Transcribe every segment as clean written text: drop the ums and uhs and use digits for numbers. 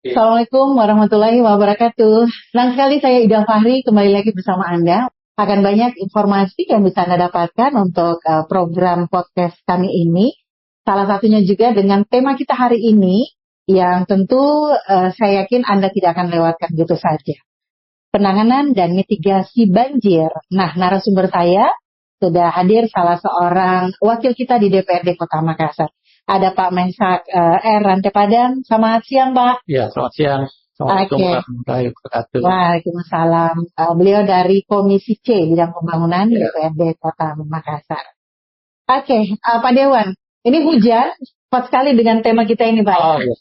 Assalamualaikum warahmatullahi wabarakatuh. Senang sekali saya Ida Fahri kembali lagi bersama Anda. Akan banyak informasi yang bisa Anda dapatkan untuk program podcast kami ini. Salah satunya juga dengan tema kita hari ini yang tentu saya yakin Anda tidak akan lewatkan gitu saja. Penanganan dan mitigasi banjir. Nah, narasumber saya sudah hadir salah seorang wakil kita di DPRD Kota Makassar. Ada Pak Mensak Rante Padang. Selamat siang, Pak. Ya, selamat siang. Assalamualaikum warahmatullahi wabarakatuh. Waalaikumsalam. Beliau dari Komisi C Bidang Pembangunan DPRD Kota Makassar. Pak Dewan, ini hujan, tepat sekali dengan tema kita ini, Pak. Iya.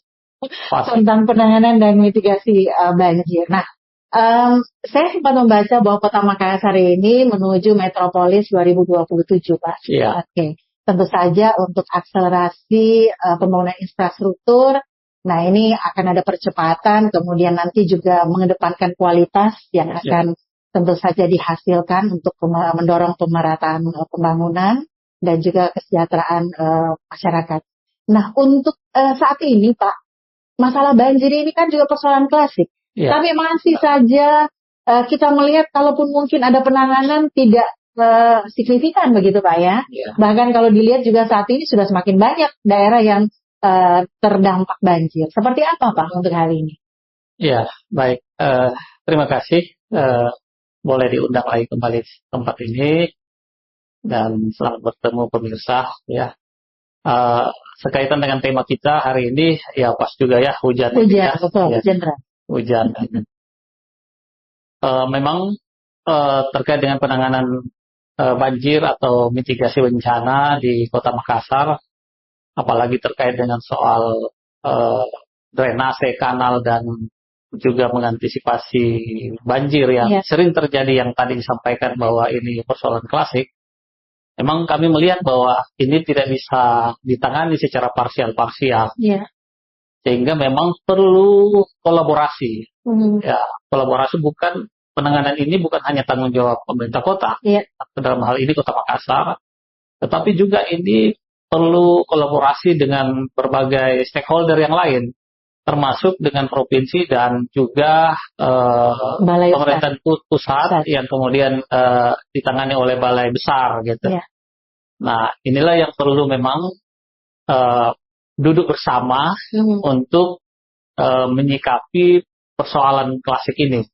Tentang penanganan dan mitigasi banjir. Nah, saya sempat membaca bahwa Kota Makassar ini menuju Metropolis 2027, Pak. Iya. Tentu saja untuk akselerasi pembangunan infrastruktur. Nah, ini akan ada percepatan, kemudian nanti juga mengedepankan kualitas yang akan tentu saja dihasilkan untuk mendorong pemerataan pembangunan dan juga kesejahteraan masyarakat. Nah, untuk saat ini, Pak, masalah banjir ini kan juga persoalan klasik. Tapi masih saja kita melihat kalaupun mungkin ada penanganan tidak signifikan begitu, Pak, ya. Bahkan kalau dilihat juga saat ini sudah semakin banyak daerah yang terdampak banjir. Seperti apa, Pak, untuk hal ini? Ya, baik. Terima kasih. Boleh diundang lagi kembali tempat ini dan selamat bertemu pemirsa. Ya, sekaitan dengan tema kita hari ini, ya pas juga ya hujan. Betul, hujan. Memang terkait dengan penanganan banjir atau mitigasi bencana di Kota Makassar, apalagi terkait dengan soal drainase kanal dan juga mengantisipasi banjir yang sering terjadi yang tadi disampaikan bahwa ini persoalan klasik. Memang kami melihat bahwa ini tidak bisa ditangani secara parsial-parsial. Sehingga memang perlu kolaborasi. Ya, kolaborasi penanganan ini bukan hanya tanggung jawab pemerintah kota, dalam hal ini Kota Makassar, tetapi juga ini perlu kolaborasi dengan berbagai stakeholder yang lain, termasuk dengan provinsi dan juga pemerintahan pusat yang kemudian ditangani oleh balai besar, gitu. Nah, inilah yang perlu memang duduk bersama untuk menyikapi persoalan klasik ini.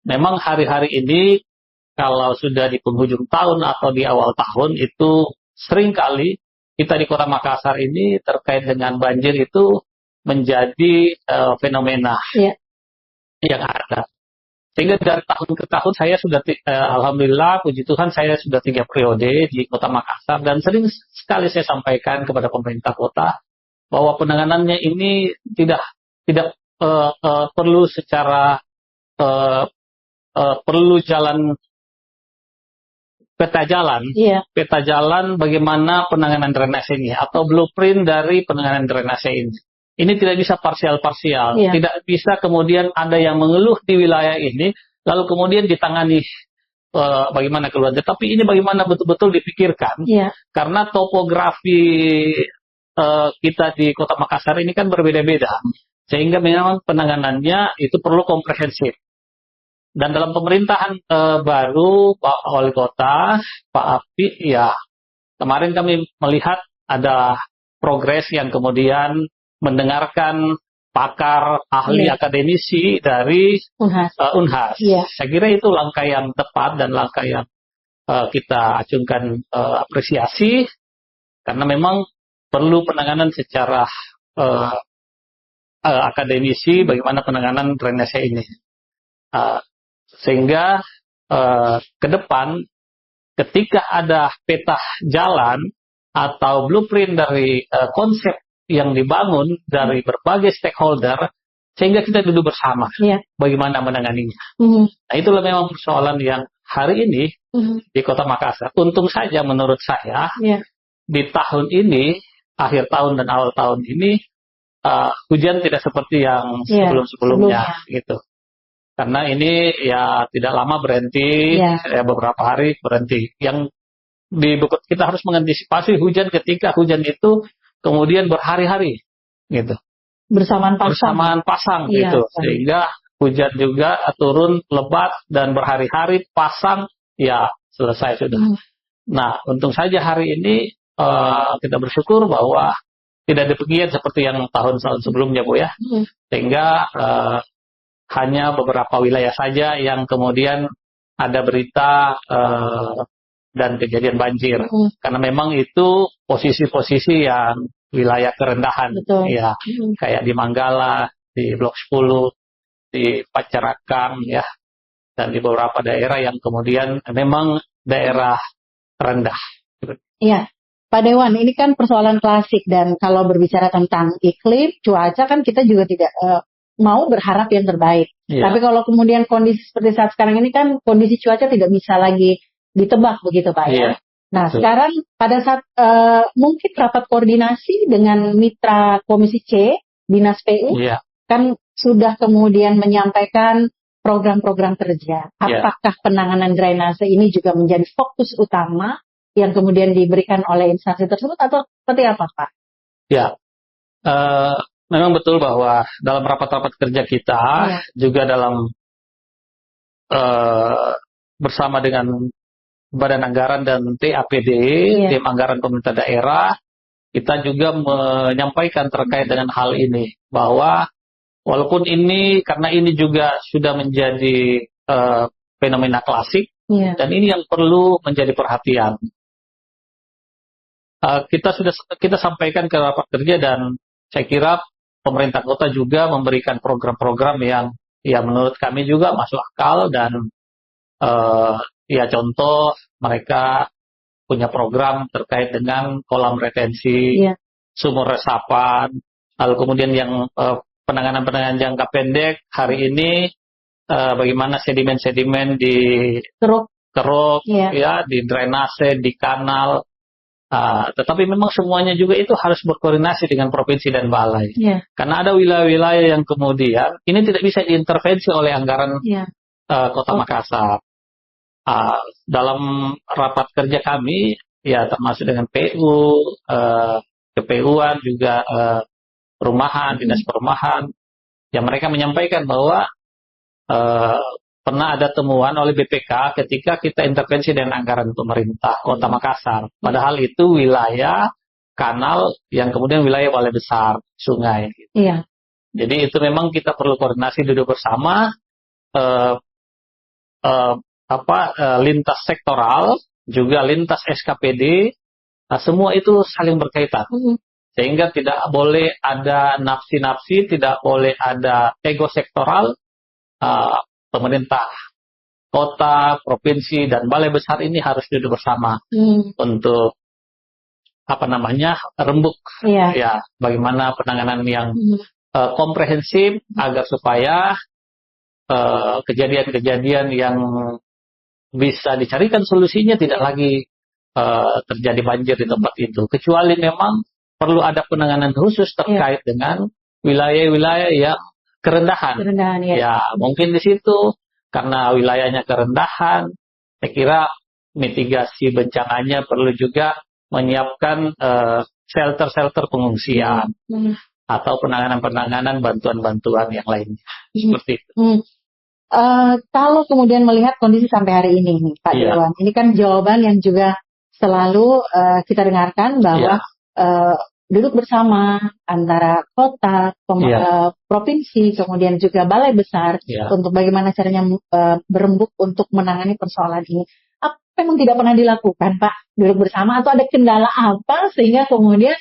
Memang hari-hari ini kalau sudah di penghujung tahun atau di awal tahun itu seringkali kita di Kota Makassar ini terkait dengan banjir itu menjadi fenomena yang ada. Sehingga dari tahun ke tahun saya sudah alhamdulillah puji Tuhan saya sudah 3 periode di Kota Makassar dan sering sekali saya sampaikan kepada pemerintah kota bahwa penanganannya ini tidak perlu secara perlu peta jalan bagaimana penanganan drainase ini atau blueprint dari penanganan drainase ini. Ini tidak bisa parsial-parsial, tidak bisa kemudian ada yang mengeluh di wilayah ini lalu kemudian ditangani bagaimana keluarnya. Tapi ini bagaimana betul-betul dipikirkan karena topografi kita di Kota Makassar ini kan berbeda-beda sehingga memang penanganannya itu perlu komprehensif. Dan dalam pemerintahan baru Pak Wali Kota, Pak Api, ya kemarin kami melihat ada progres yang kemudian mendengarkan pakar ahli akademisi dari Unhas. Saya kira itu langkah yang tepat dan langkah yang kita acungkan apresiasi karena memang perlu penanganan secara akademisi bagaimana penanganan drainase ini. Sehingga ke depan ketika ada peta jalan atau blueprint dari konsep yang dibangun dari berbagai stakeholder sehingga kita duduk bersama bagaimana menanganinya. Nah, itulah memang persoalan yang hari ini di Kota Makassar. Untung saja menurut saya di tahun ini, akhir tahun dan awal tahun ini hujan tidak seperti yang sebelum-sebelumnya gitu. Karena ini ya tidak lama berhenti, ya beberapa hari berhenti. Yang kita harus mengantisipasi hujan ketika hujan itu kemudian berhari-hari, gitu. bersamaan pasang Iya, gitu, Pak. sehingga hujan juga turun lebat dan berhari-hari pasang, ya selesai sudah. Nah, untung saja hari ini kita bersyukur bahwa tidak demikian seperti yang tahun-tahun sebelumnya, Bu ya. Sehingga hanya beberapa wilayah saja yang kemudian ada berita dan kejadian banjir. Karena memang itu posisi-posisi yang wilayah kerendahan. Betul. Ya, kayak di Manggala, di Blok 10, di Pacarakam, ya, dan di beberapa daerah yang kemudian memang daerah rendah. Iya, Pak Dewan, ini kan persoalan klasik, dan kalau berbicara tentang iklim, cuaca kan kita juga tidak mau berharap yang terbaik. Iya. Tapi kalau kemudian kondisi seperti saat sekarang ini kan kondisi cuaca tidak bisa lagi ditebak begitu, Pak ya. Iya. Nah, Betul. sekarang pada saat mungkin rapat koordinasi dengan mitra Komisi C, Dinas PU, Iya. kan sudah kemudian menyampaikan program-program kerja. Iya. Apakah penanganan drainase ini juga menjadi fokus utama yang kemudian diberikan oleh instansi tersebut, atau seperti apa, Pak? Ya, memang betul bahwa dalam rapat-rapat kerja kita, juga dalam bersama dengan Badan Anggaran dan TAPD, Tim Anggaran Pemerintah Daerah, kita juga menyampaikan terkait dengan hal ini, bahwa walaupun ini, karena ini juga sudah menjadi fenomena klasik, dan ini yang perlu menjadi perhatian. Kita sampaikan ke rapat kerja, dan saya kira pemerintah kota juga memberikan program-program yang ya menurut kami juga masuk akal, dan ya contoh mereka punya program terkait dengan kolam retensi, sumur resapan, lalu kemudian yang penanganan jangka pendek hari ini bagaimana sedimen-sedimen di keruk, ya, di drainase, di kanal. Tetapi memang semuanya juga itu harus berkoordinasi dengan provinsi dan balai. Karena ada wilayah-wilayah yang kemudian ini tidak bisa diintervensi oleh anggaran Kota Makassar. Dalam rapat kerja kami, ya termasuk dengan PU, KPU-an juga perumahan, dinas perumahan, ya mereka menyampaikan bahwa pernah ada temuan oleh BPK ketika kita intervensi dengan anggaran pemerintah Kota Makassar. Padahal itu wilayah kanal yang kemudian wilayah balai besar, sungai. Iya. Jadi itu memang kita perlu koordinasi, duduk bersama, lintas sektoral, juga lintas SKPD, semua itu saling berkaitan. Sehingga tidak boleh ada nafsi-nafsi, tidak boleh ada ego sektoral. Pemerintah kota, provinsi, dan balai besar ini harus duduk bersama untuk rembuk, ya, bagaimana penanganan yang komprehensif agar supaya kejadian-kejadian yang bisa dicarikan solusinya tidak lagi terjadi banjir di tempat itu. Kecuali memang perlu ada penanganan khusus terkait dengan wilayah-wilayah yang kerendahan, ya mungkin di situ karena wilayahnya kerendahan, saya kira mitigasi bencananya perlu juga menyiapkan shelter-shelter pengungsian atau penanganan bantuan-bantuan yang lainnya, seperti itu. Kalau kemudian melihat kondisi sampai hari ini nih, Pak Dewan, ini kan jawaban yang juga selalu kita dengarkan bahwa duduk bersama antara kota, provinsi, kemudian juga balai besar untuk bagaimana caranya berembuk untuk menangani persoalan ini. Apa memang tidak pernah dilakukan, Pak? Duduk bersama, atau ada kendala apa sehingga kemudian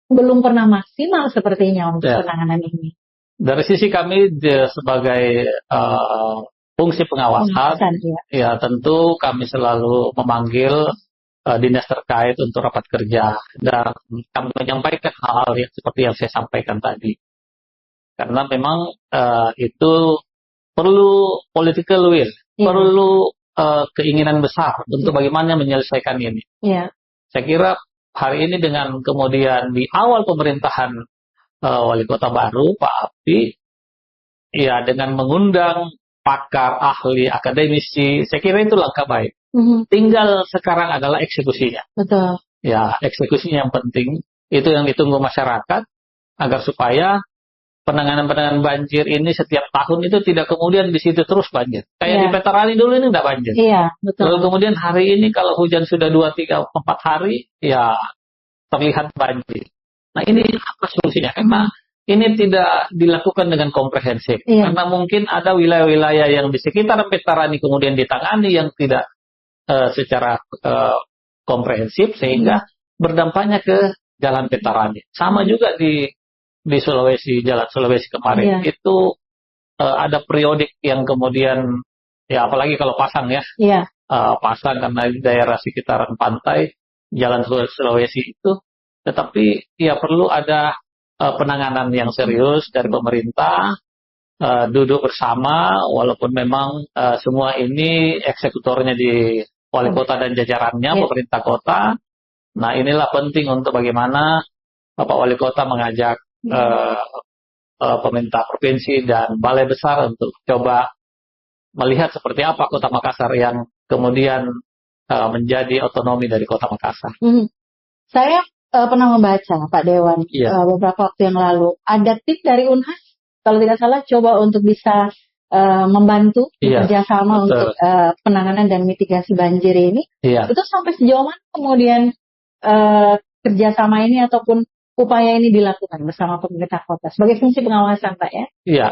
belum pernah maksimal sepertinya untuk penanganan ini? Dari sisi kami sebagai fungsi pengawasan, ya tentu kami selalu memanggil dinas terkait untuk rapat kerja, dan kami menyampaikan hal-hal yang seperti yang saya sampaikan tadi. Karena memang itu perlu political will, perlu keinginan besar untuk bagaimana menyelesaikan ini. Saya kira hari ini dengan kemudian di awal pemerintahan Wali Kota baru, Pak Abdi, ya dengan mengundang pakar, ahli, akademisi, saya kira itu langkah baik. Tinggal sekarang adalah eksekusinya. Betul. Ya, eksekusinya yang penting. Itu yang ditunggu masyarakat, agar supaya penanganan banjir ini setiap tahun itu tidak kemudian di situ terus banjir. Kayak di Petarani dulu ini nggak banjir. Iya, betul. Lalu kemudian hari ini kalau hujan sudah 2, 3, 4 hari, ya terlihat banjir. Nah ini apa solusinya? Karena ini tidak dilakukan dengan komprehensif. Karena mungkin ada wilayah-wilayah yang di sekitar Petarani kemudian ditangani yang tidak secara komprehensif sehingga berdampaknya ke Jalan Petarani. Sama juga di Sulawesi, Jalan Sulawesi kemarin itu ada periodik yang kemudian ya apalagi kalau pasang ya, pasang karena di daerah sekitaran pantai Jalan Sulawesi itu, tetapi ya perlu ada penanganan yang serius dari pemerintah, duduk bersama, walaupun memang semua ini eksekutornya di wali kota dan jajarannya, pemerintah kota. Nah inilah penting untuk bagaimana Bapak Wali Kota mengajak pemerintah provinsi dan balai besar untuk coba melihat seperti apa Kota Makassar yang kemudian menjadi otonomi dari Kota Makassar. Saya pernah membaca Pak Dewan beberapa waktu yang lalu ada tim dari Unhas kalau tidak salah coba untuk bisa membantu kerjasama untuk penanganan dan mitigasi banjir ini. Itu sampai sejauh mana kemudian kerjasama ini ataupun upaya ini dilakukan bersama pemerintah kota sebagai fungsi pengawasan, Pak ya? Iya.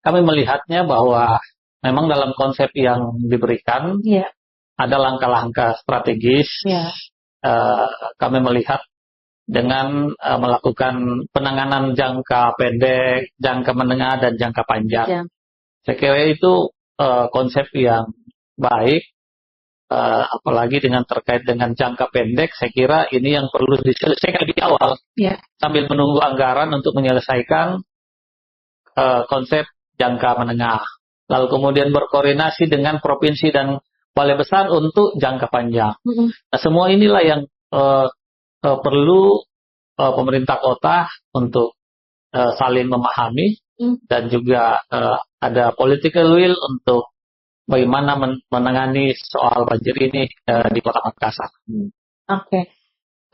Kami melihatnya bahwa memang dalam konsep yang diberikan ada langkah-langkah strategis. Kami melihat dengan melakukan penanganan jangka pendek, jangka menengah, dan jangka panjang. Saya kira itu konsep yang baik, apalagi dengan terkait dengan jangka pendek, saya kira ini yang perlu diselesaikan di awal, sambil menunggu anggaran untuk menyelesaikan konsep jangka menengah. Lalu kemudian berkoordinasi dengan provinsi dan balai besar untuk jangka panjang. Nah, semua inilah yang perlu pemerintah kota untuk saling memahami dan juga ada political will untuk bagaimana menangani soal banjir ini di Kota Makassar. Oke.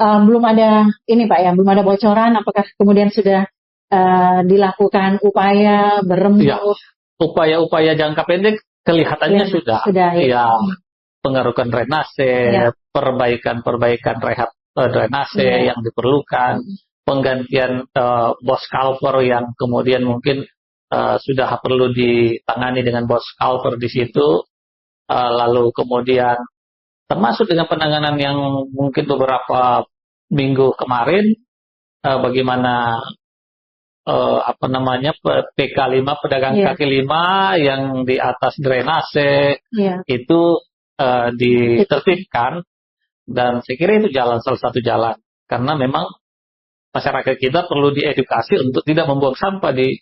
Belum ada ini Pak ya, belum ada bocoran apakah kemudian sudah dilakukan upaya berembuk? Upaya-upaya jangka pendek kelihatannya sudah. Pengerukan drainase, perbaikan rehab drainase yang diperlukan, penggantian box culvert yang kemudian mungkin sudah perlu ditangani dengan box culvert di situ, lalu kemudian termasuk dengan penanganan yang mungkin beberapa minggu kemarin, bagaimana PK5 pedagang kaki 5 yang di atas drainase itu ditertibkan. Dan saya kira itu salah satu jalan. Karena memang masyarakat kita perlu diedukasi untuk tidak membuang sampah di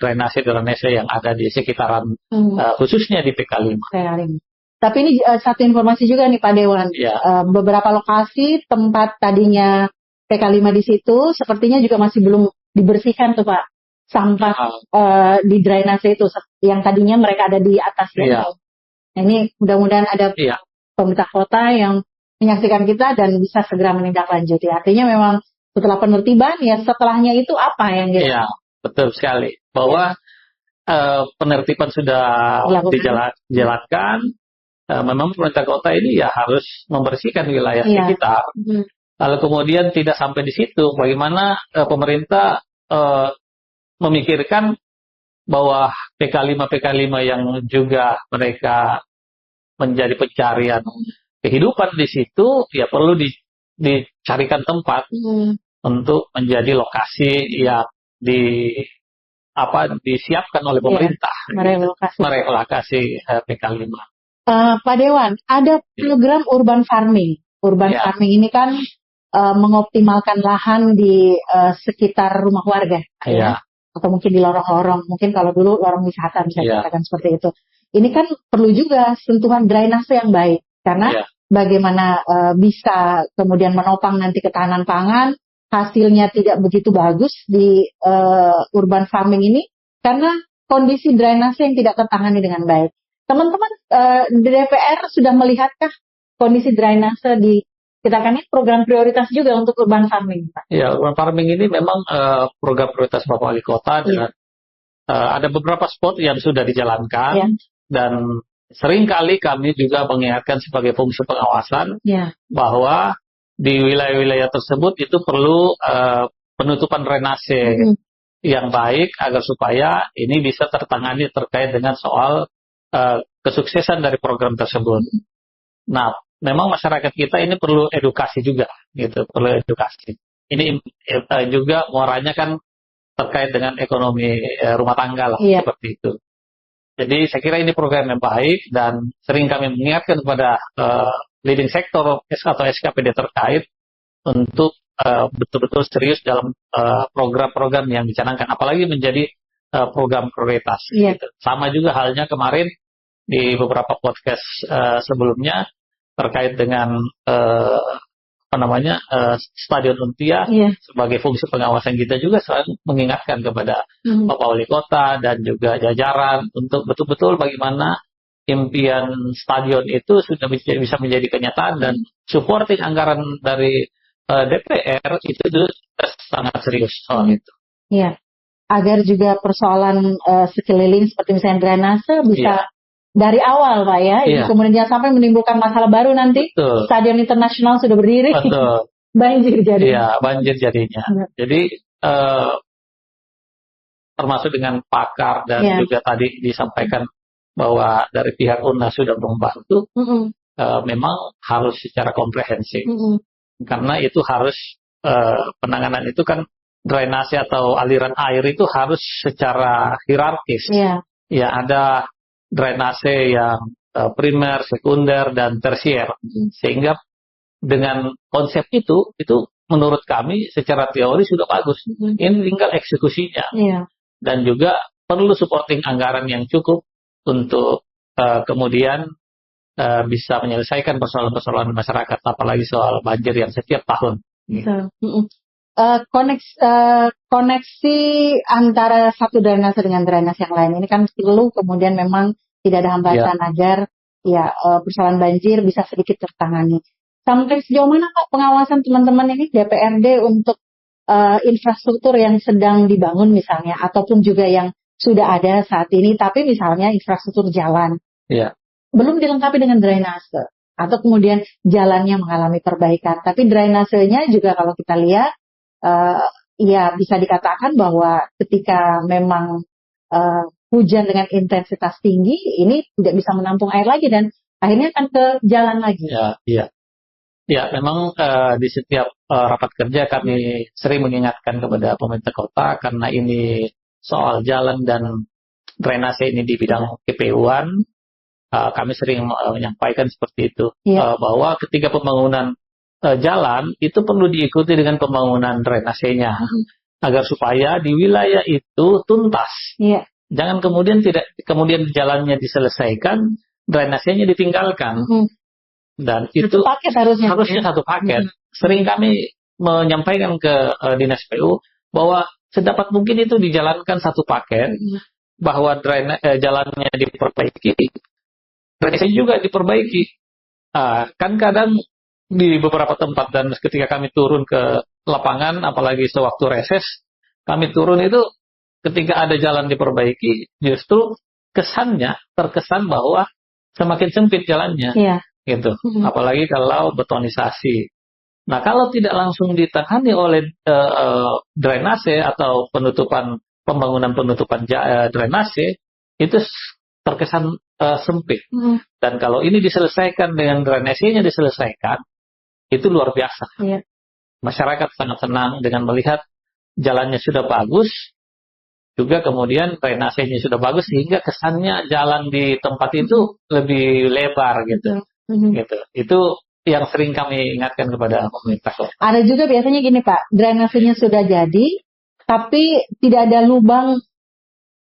drainase yang ada di sekitaran, khususnya di PK5. Tapi ini satu informasi juga nih Pak Dewan. Beberapa lokasi tempat tadinya PK5 di situ, sepertinya juga masih belum dibersihkan tuh Pak. Sampah di drainase itu, yang tadinya mereka ada di atas. Nah, ini mudah-mudahan ada pemerintah kota yang menyaksikan kita dan bisa segera menindaklanjuti. Artinya memang setelah penertiban ya setelahnya itu apa yang betul sekali. Bahwa penertiban sudah dijalankan, memang pemerintah kota ini ya harus membersihkan wilayah sekitar. Lalu kemudian tidak sampai di situ, bagaimana pemerintah memikirkan bahwa PK5 yang juga mereka menjadi pencarian kehidupan di situ, ya perlu dicarikan tempat untuk menjadi lokasi yang disiapkan oleh pemerintah, merelokasi PK5. Pak Dewan, ada program urban farming. Farming ini kan mengoptimalkan lahan di sekitar rumah warga, atau mungkin di lorong-lorong. Mungkin kalau dulu lorong wisata bisa dikatakan seperti itu. Ini kan perlu juga sentuhan drainase yang baik, karena bagaimana bisa kemudian menopang nanti ketahanan pangan, hasilnya tidak begitu bagus di urban farming ini, karena kondisi drainase yang tidak tertangani dengan baik. Teman-teman di DPR sudah melihatkah kondisi drainase di kita kan ini program prioritas juga untuk urban farming, Pak. Ya, urban farming ini memang program prioritas Bapak Wali Kota dengan ada beberapa spot yang sudah dijalankan dan seringkali kami juga mengingatkan sebagai fungsi pengawasan bahwa di wilayah-wilayah tersebut itu perlu penutupan drainase yang baik agar supaya ini bisa tertangani terkait dengan soal kesuksesan dari program tersebut. Nah, memang masyarakat kita ini perlu edukasi juga, gitu, perlu edukasi. Ini juga muaranya kan terkait dengan ekonomi rumah tangga lah, seperti itu. Jadi saya kira ini program yang baik dan sering kami mengingatkan kepada leading sektor atau SKPD terkait untuk betul-betul serius dalam program-program yang dicanangkan, apalagi menjadi program prioritas. Gitu. Sama juga halnya kemarin di beberapa podcast sebelumnya terkait dengan Stadion Untia sebagai fungsi pengawasan kita juga selalu mengingatkan kepada Bapak Wali Kota dan juga jajaran untuk betul-betul bagaimana impian stadion itu sudah bisa menjadi kenyataan dan supporting anggaran dari DPR itu sangat serius soal itu. Iya, agar juga persoalan sekeliling seperti misalnya drainase bisa dari awal, Pak ya. Kemudian jangan sampai menimbulkan masalah baru nanti. Betul. Stadion internasional sudah berdiri. Betul. Banjir jadinya. Iya, banjir jadinya. Jadi termasuk dengan pakar dan juga tadi disampaikan bahwa dari pihak UNAS sudah membantu. Memang harus secara komprehensif. Karena itu harus penanganan itu kan drainase atau aliran air itu harus secara hierarkis. Ya, ada drainase yang primer, sekunder, dan tersier. Sehingga dengan konsep itu menurut kami secara teori sudah bagus. Ini tinggal eksekusinya. Dan juga perlu supporting anggaran yang cukup untuk kemudian bisa menyelesaikan persoalan-persoalan masyarakat, apalagi soal banjir yang setiap tahun. Koneksi antara satu drainase dengan drainase yang lain ini kan perlu kemudian memang tidak ada hambatan agar persoalan banjir bisa sedikit tertangani. Sampai sejauh mana Pak pengawasan teman-teman ini DPRD untuk infrastruktur yang sedang dibangun misalnya, ataupun juga yang sudah ada saat ini, tapi misalnya infrastruktur jalan belum dilengkapi dengan drainase, atau kemudian jalannya mengalami perbaikan, tapi drainasenya juga kalau kita lihat bisa dikatakan bahwa ketika memang hujan dengan intensitas tinggi ini tidak bisa menampung air lagi dan akhirnya akan ke jalan lagi. Ya, memang di setiap rapat kerja kami sering mengingatkan kepada pemerintah kota karena ini soal jalan dan drainase ini di bidang KPU-an. Kami sering menyampaikan seperti itu bahwa ketika pembangunan jalan itu perlu diikuti dengan pembangunan drainasenya agar supaya di wilayah itu tuntas. Jangan kemudian jalannya diselesaikan, drainasenya ditinggalkan. Dan itu harusnya satu paket. Sering kami menyampaikan ke Dinas PU bahwa sedapat mungkin itu dijalankan satu paket, bahwa jalannya diperbaiki, drainase juga diperbaiki. Kan kadang di beberapa tempat dan ketika kami turun ke lapangan, apalagi sewaktu reses, kami turun itu ketika ada jalan diperbaiki, justru terkesan bahwa semakin sempit jalannya. Gitu. Apalagi kalau betonisasi. Nah, kalau tidak langsung ditangani oleh drainase atau pembangunan penutupan drainase, itu terkesan sempit. Dan kalau ini diselesaikan dengan drainasenya diselesaikan, itu luar biasa. Masyarakat sangat senang dengan melihat jalannya sudah bagus, juga kemudian drainasenya sudah bagus, sehingga kesannya jalan di tempat itu lebih lebar gitu. Itu yang sering kami ingatkan kepada pemerintah. Ada juga biasanya gini Pak, drainasenya sudah jadi, tapi tidak ada lubang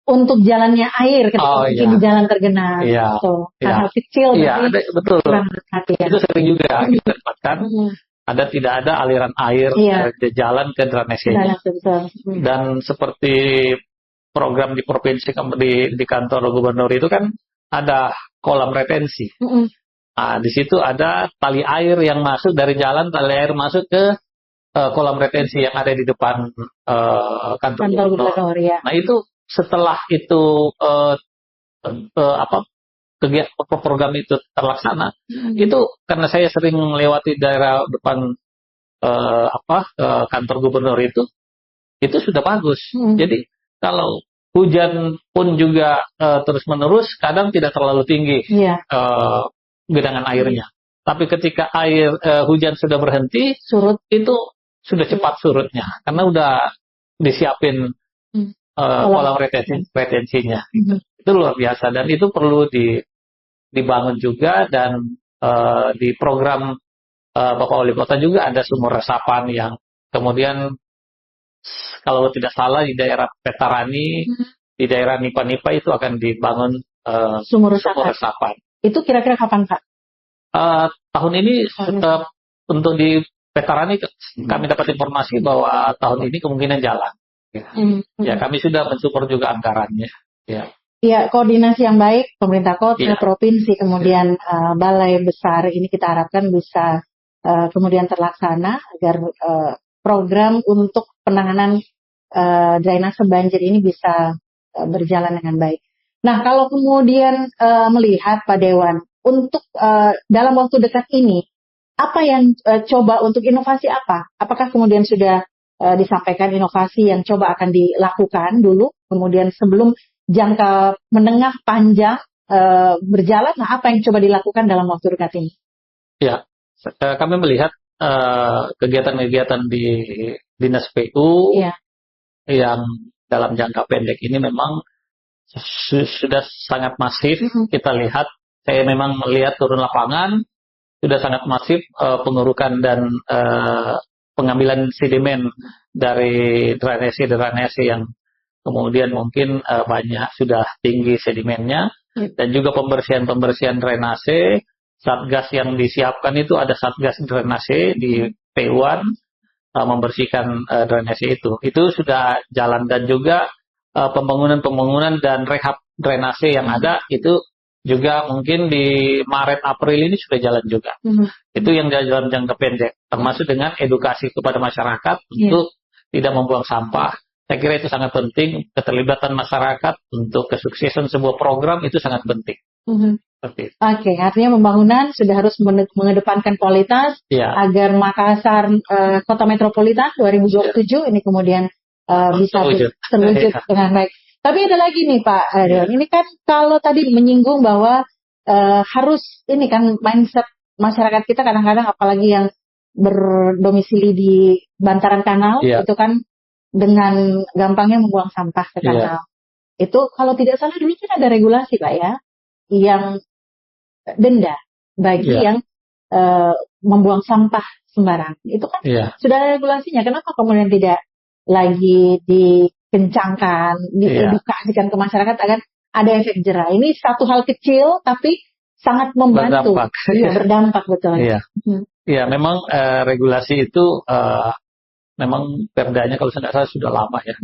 untuk jalannya air ketika mungkin di jalan tergenang. Hal kecil. Betul. Itu sering juga kita dapatkan. Tidak ada aliran air ke jalan ke drainasenya. Dan seperti program di provinsi di kantor gubernur itu kan ada kolam retensi. Nah, di situ ada tali air yang masuk dari jalan, tali air masuk ke kolam retensi yang ada di depan kantor Kantor gubernur. gubernur ya. Nah, itu setelah itu apa program itu terlaksana, itu karena saya sering melewati daerah depan kantor gubernur itu sudah bagus. Jadi kalau hujan pun juga terus menerus, kadang tidak terlalu tinggi genangan airnya. Tapi ketika hujan sudah berhenti, surut itu sudah cepat surutnya karena udah disiapin kolam retensinya. Itu luar biasa dan itu perlu dibangun juga dan di program Bapak Wali Kota juga ada sumur resapan yang kemudian kalau tidak salah di daerah Petarani, di daerah Nipa-Nipa itu akan dibangun sumur resapan. Itu kira-kira kapan, Pak? Tahun ini untuk di Petarani kami dapat informasi bahwa tahun ini kemungkinan jalan. Ya, kami sudah mensupport juga anggarannya. Ya, koordinasi yang baik pemerintah kota, provinsi, kemudian balai besar ini kita harapkan bisa kemudian terlaksana agar program untuk penanganan drainase banjir ini bisa berjalan dengan baik. Nah, kalau kemudian melihat Pak Dewan untuk dalam waktu dekat ini, apa yang coba untuk inovasi apa? Apakah kemudian sudah disampaikan inovasi yang coba akan dilakukan dulu, kemudian sebelum jangka menengah panjang berjalan, nah apa yang coba dilakukan dalam waktu dekat ini? Ya, kami melihat kegiatan-kegiatan di Dinas PU yang dalam jangka pendek ini memang sudah sangat masif. Kita lihat, saya memang melihat turun lapangan, sudah sangat masif pengurukan dan pengambilan sedimen dari drainase yang kemudian mungkin banyak sudah tinggi sedimennya, dan juga pembersihan drainase. Satgas yang disiapkan itu ada satgas drainase di PU-an membersihkan drainase itu sudah jalan, dan juga pembangunan dan rehab drainase yang ada itu juga mungkin di Maret April ini sudah jalan juga. Itu yang dalam jangka pendek, termasuk dengan edukasi kepada masyarakat untuk tidak membuang sampah. Saya kira itu sangat penting, keterlibatan masyarakat untuk kesuksesan sebuah program itu sangat penting. Oke, artinya pembangunan sudah harus mengedepankan kualitas agar Makassar kota metropolitan 2027 ini kemudian bisa terwujud dengan baik. Tapi ada lagi nih Pak Ariel, ini kan kalau tadi menyinggung bahwa harus ini kan mindset masyarakat kita kadang-kadang apalagi yang berdomisili di bantaran kanal itu kan dengan gampangnya membuang sampah ke kanal. Itu kalau tidak salah dulu kan ada regulasi Pak ya, yang denda bagi yang membuang sampah sembarang. Itu kan sudah ada regulasinya. Kenapa kemudian tidak lagi dikencangkan, diedukasikan ke masyarakat agar ada efek jerah? Ini satu hal kecil tapi sangat membantu. Berdampak betul. Iya, memang regulasi itu memang perdanya kalau saya nggak salah sudah lama ya.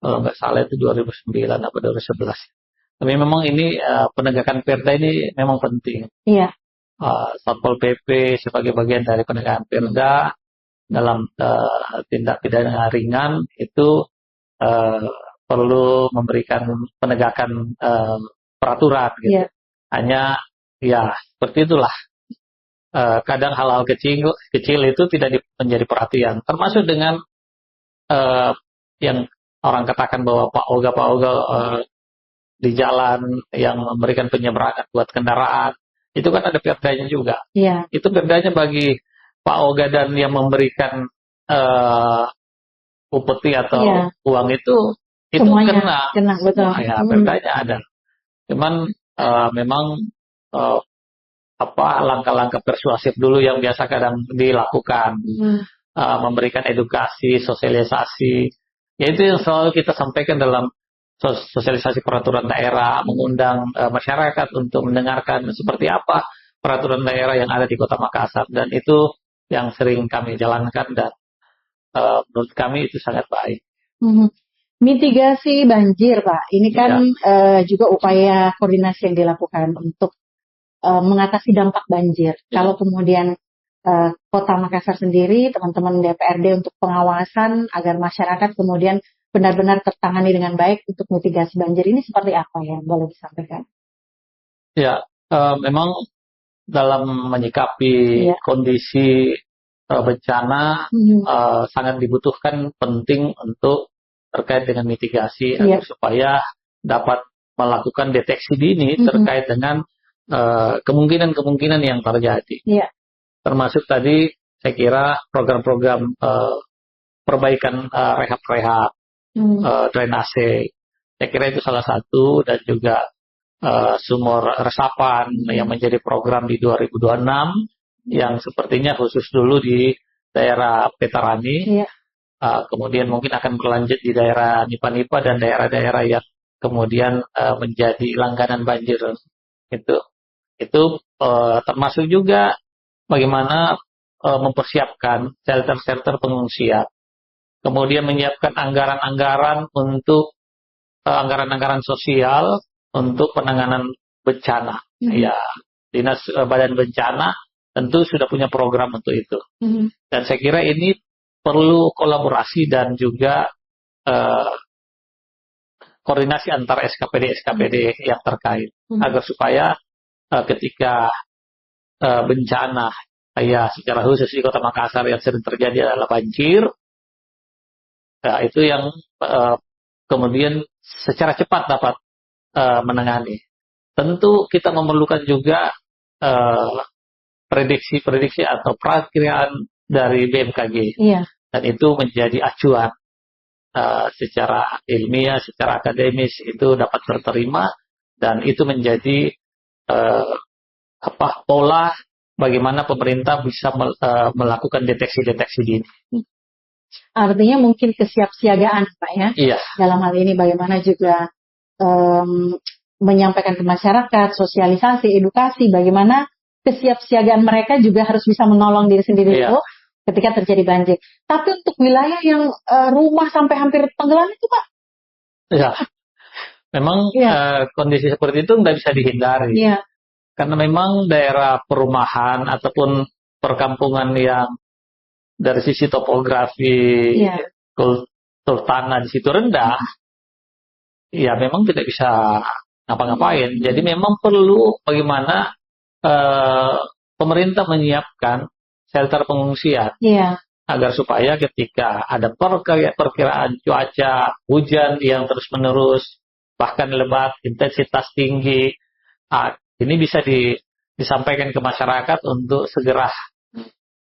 Kalau nggak salah itu 2009 atau 2011. Tapi memang ini penegakan perda ini memang penting. Satpol PP sebagai bagian dari penegakan perda dalam tindak pidana ringan itu perlu memberikan penegakan peraturan. Gitu. Hanya seperti itulah. Kadang hal-hal kecil itu tidak menjadi perhatian. Termasuk dengan yang orang katakan bahwa Pak Oga di jalan yang memberikan penyeberangan buat kendaraan, itu kan ada perdanya juga. Itu perdanya bagi Pak Oga dan yang memberikan upeti atau uang itu semuanya kena betul. Perdanya ada. Cuman memang langkah-langkah persuasif dulu yang biasa kadang dilakukan, memberikan edukasi, sosialisasi, yaitu yang selalu kita sampaikan dalam sosialisasi peraturan daerah, mengundang masyarakat untuk mendengarkan seperti apa peraturan daerah yang ada di Kota Makassar, dan itu yang sering kami jalankan dan menurut kami itu sangat baik. Mitigasi banjir Pak, ini kan juga upaya koordinasi yang dilakukan untuk mengatasi dampak banjir. Kalau kemudian Kota Makassar sendiri, teman-teman DPRD untuk pengawasan agar masyarakat kemudian benar-benar tertangani dengan baik untuk mitigasi banjir ini seperti apa ya? Boleh disampaikan? Ya, memang dalam menyikapi kondisi bencana sangat dibutuhkan penting untuk terkait dengan mitigasi agar supaya dapat melakukan deteksi dini terkait dengan kemungkinan-kemungkinan yang terjadi. Termasuk tadi saya kira program-program perbaikan rehab-rehab, drainase. Saya kira itu salah satu, dan juga sumur resapan yang menjadi program di 2026 yang sepertinya khusus dulu di daerah Petarani. Kemudian mungkin akan berlanjut di daerah Nipa-Nipa dan daerah-daerah yang kemudian menjadi langganan banjir. Itu termasuk juga bagaimana mempersiapkan shelter-shelter pengungsian. Kemudian menyiapkan anggaran-anggaran untuk anggaran-anggaran sosial untuk penanganan bencana. Ya, Dinas Badan Bencana tentu sudah punya program untuk itu. Dan saya kira ini perlu kolaborasi dan juga koordinasi antar SKPD yang terkait agar supaya ketika bencana ya secara khusus di Kota Makassar yang sering terjadi adalah banjir, ya, itu yang kemudian secara cepat dapat menangani. Tentu kita memerlukan juga prediksi-prediksi atau perakiraan dari BMKG, dan itu menjadi acuan secara ilmiah, secara akademis itu dapat terterima, dan itu menjadi pola bagaimana pemerintah bisa melakukan deteksi-deteksi dini. Artinya mungkin kesiapsiagaan, Pak ya. Iya. Dalam hal ini bagaimana juga menyampaikan ke masyarakat, sosialisasi, edukasi, bagaimana kesiapsiagaan mereka juga harus bisa menolong diri sendiri dulu ketika terjadi banjir. Tapi untuk wilayah yang rumah sampai hampir tenggelam itu, Pak? Iya. Memang kondisi seperti itu nggak bisa dihindari. Karena memang daerah perumahan ataupun perkampungan yang dari sisi topografi, kultur tanah di situ rendah, ya memang tidak bisa ngapa-ngapain. Jadi memang perlu bagaimana pemerintah menyiapkan shelter pengungsian agar supaya ketika ada perkiraan cuaca hujan yang terus-menerus, bahkan lebat, intensitas tinggi, ini bisa disampaikan ke masyarakat untuk segera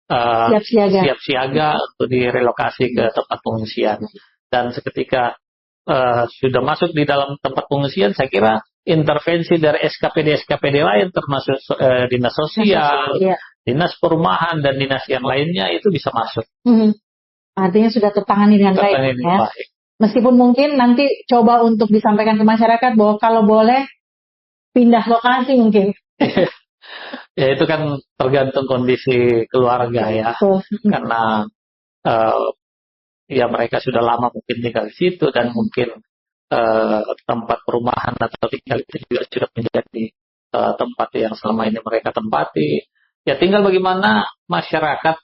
siap siaga untuk direlokasi ke tempat pengungsian. Dan seketika sudah masuk di dalam tempat pengungsian, saya kira intervensi dari SKPD lain termasuk dinas sosial, dinas perumahan dan dinas yang lainnya itu bisa masuk. Artinya sudah tertangani dengan baik. Meskipun mungkin nanti coba untuk disampaikan ke masyarakat bahwa kalau boleh pindah lokasi mungkin. Ya itu kan tergantung kondisi keluarga ya. Karena ya mereka sudah lama mungkin tinggal di situ, dan mungkin tempat perumahan atau tinggal itu juga sudah menjadi tempat yang selama ini mereka tempati. Ya tinggal bagaimana masyarakat,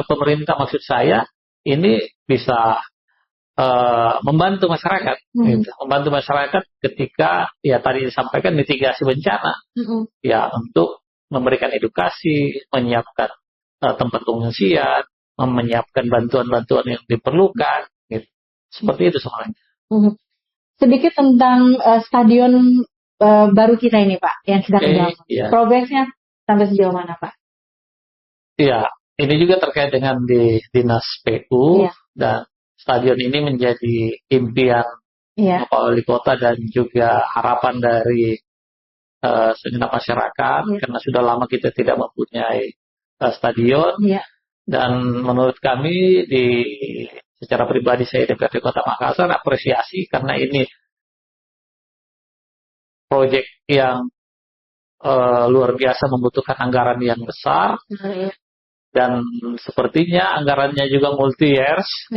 pemerintah maksud saya, ini bisa membantu masyarakat, membantu masyarakat ketika ya tadi disampaikan mitigasi bencana, ya untuk memberikan edukasi, menyiapkan tempat pengungsian, menyiapkan bantuan-bantuan yang diperlukan, gitu. Seperti itu semuanya. Sedikit tentang stadion baru kita ini, Pak, yang sedang dibangun. Progresnya sampai sejauh mana, Pak? Iya, ini juga terkait dengan di Dinas PU, dan stadion ini menjadi impian Bapak Wali Kota dan juga harapan dari segenap masyarakat, karena sudah lama kita tidak mempunyai stadion. Dan menurut kami secara pribadi saya DPRD Kota Makassar apresiasi, karena ini proyek yang luar biasa membutuhkan anggaran yang besar. Dan sepertinya anggarannya juga multi-years,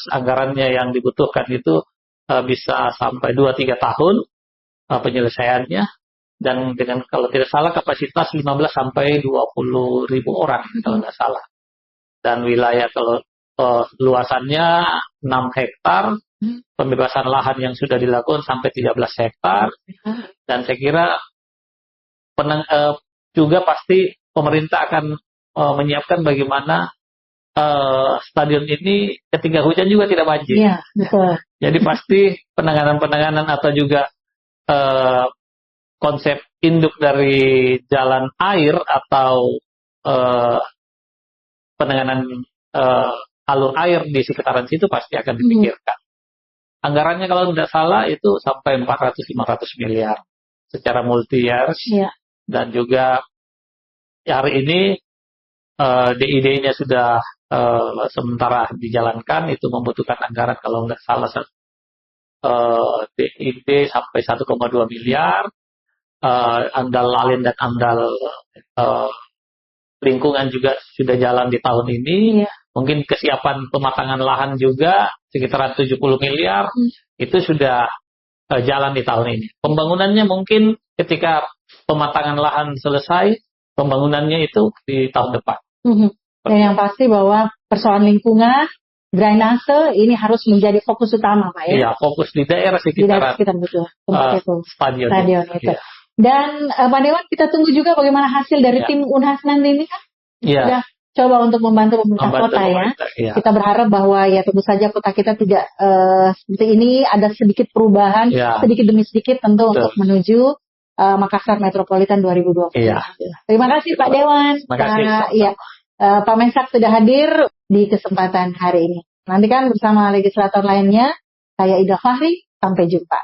anggarannya yang dibutuhkan itu bisa sampai 2-3 tahun penyelesaiannya. dan dengan kalau tidak salah kapasitas 15 sampai 20 ribu orang kalau nggak salah. Dan wilayah kalau luasannya 6 hektar, pembebasan lahan yang sudah dilakukan sampai 13 hektar, dan saya kira juga pasti pemerintah akan menyiapkan bagaimana stadion ini ketika hujan juga tidak banjir. Iya, betul. Jadi pasti penanganan atau juga konsep induk dari jalan air atau penanganan alur air di sekitaran situ pasti akan dipikirkan. Anggarannya kalau tidak salah itu sampai 400-500 miliar secara multi years. Iya. Dan juga hari ini DID-nya sudah sementara dijalankan, itu membutuhkan anggaran kalau tidak salah DID sampai 1,2 miliar. Amdal Lalin dan amdal lingkungan juga sudah jalan di tahun ini. Mungkin kesiapan pematangan lahan juga sekitar 70 miliar itu sudah jalan di tahun ini. Pembangunannya mungkin ketika pematangan lahan selesai, pembangunannya itu di tahun depan. Dan yang pasti bahwa persoalan lingkungan, drainase ini harus menjadi fokus utama, Pak ya. Iya, fokus di daerah sekitar betul. Tempat itu. Stadion itu. Iya. Dan Pak Dewan, kita tunggu juga bagaimana hasil dari tim Unhas nanti ini kan. Sudah coba untuk membantu pemerintah kota ya. Kita berharap bahwa ya tentu saja kota kita tidak seperti ini, ada sedikit perubahan, sedikit demi sedikit tentu untuk menuju Makassar Metropolitan 2020. Terima kasih Pak Dewan. Pak Mensak sudah hadir di kesempatan hari ini. Nantikan bersama legislator lainnya. Saya Ida Fahri, sampai jumpa.